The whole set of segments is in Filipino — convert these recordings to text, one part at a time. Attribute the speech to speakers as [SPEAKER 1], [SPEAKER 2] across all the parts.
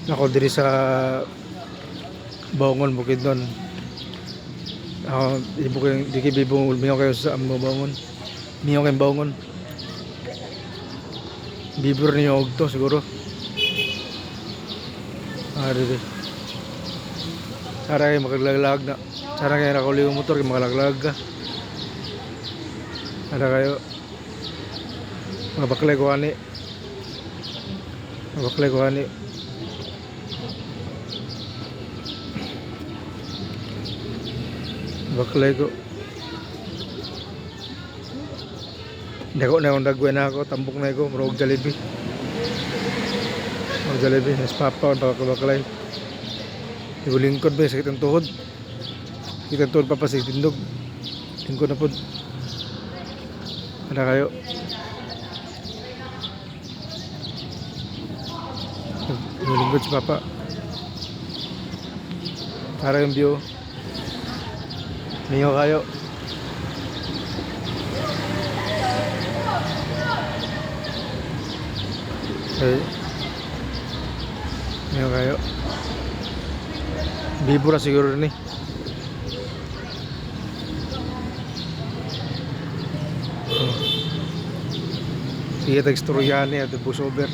[SPEAKER 1] Ako diri sa Baungon Bukidnon. Ako ibo ko di kay bibong ulmiyo kayo sa amo Baungon. Miyo kay Baungon. Bibor niyo og to siguro. Dili. Ara kay maglaglag na. Sana kay nakuli yung motor kay maglaglag ka. Ada kayo mga baklay ko ani. Mga baklay ko ani. Baklay ko. Dako na akong dagway na ako. Tambok na ako. Murag Jollibee. Murag Jollibee. Mas papa ang baklay. Ibu lingkod ba. Sakit ang tuhod. Sakit ang tuhod pa sa tindog. Lingkod na po. Ada kayo. Ibu lingkod si papa. Para yung view. Miyo kayo. Okay. Miyo kayo. Bibura siguro ni. Sige teksturyan ni at pusover.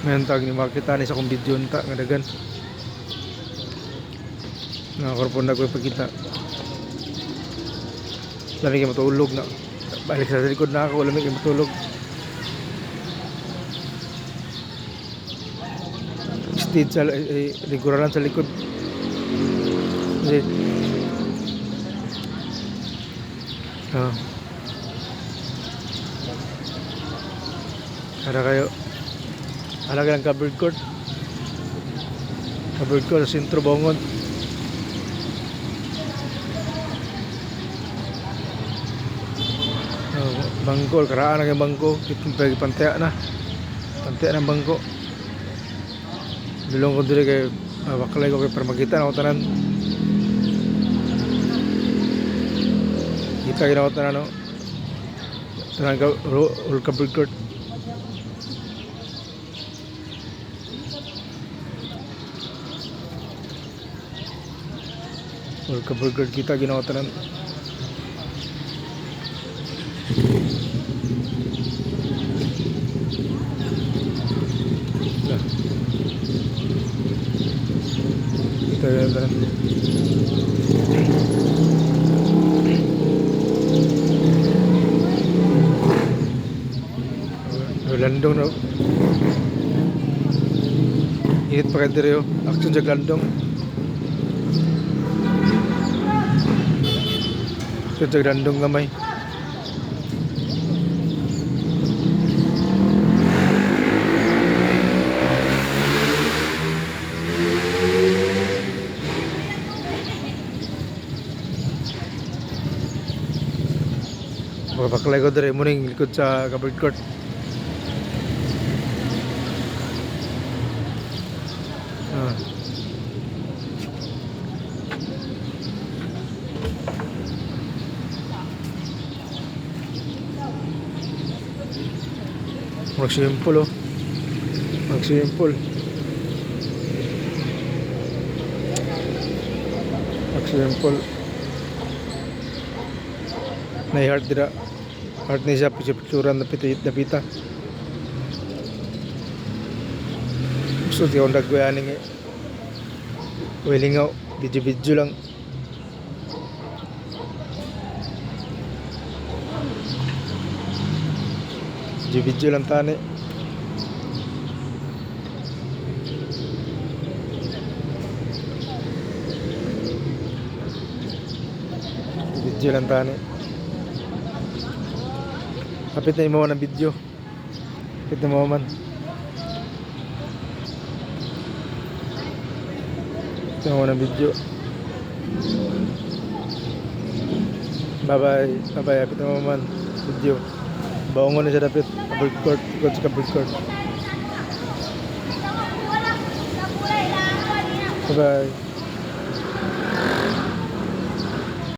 [SPEAKER 1] Mentag ni makita ni sa kong video nta nga dagan. Nakakorpon na ko ipakita. Lamig kayo matulog na. Balik sa likod na ako. Lamig kayo matulog. Steed sa lingkuranan sa likod. Kasi ada kayo. Ada ka ng covered court. Covered court sa sentro Baungon. Bangko, karaan na yung bangko. Itong pantea na. Pantea ng bangko. Bilong ko dili kay baklay ko kay para makita na ako tanan. Kita ginawa tanan no. Tanan ka all covered court. All covered court kita ginawa tanan. Kita ginawa tanan. Landong no. Init pa kayo diri oh. Action sa landong. Action sa landong gamay. Baklay ko diri mo ning likod sa covered court. Mag-simple oh. Mag-simple. Mag-simple. Nai-heart dira. Heart ni siya picturan na pita. Gusto di akong nagwayanin eh. Wilingaw. Video lang. Video lang tani. Video lang tani. Kapit na mo ng video. Kapit na mo man. Kapit na mo ng video. Bye bye. Kapit na mo man. Video. Baungon na siya dapit. Covered court. Ikot sa covered court. Bye bye.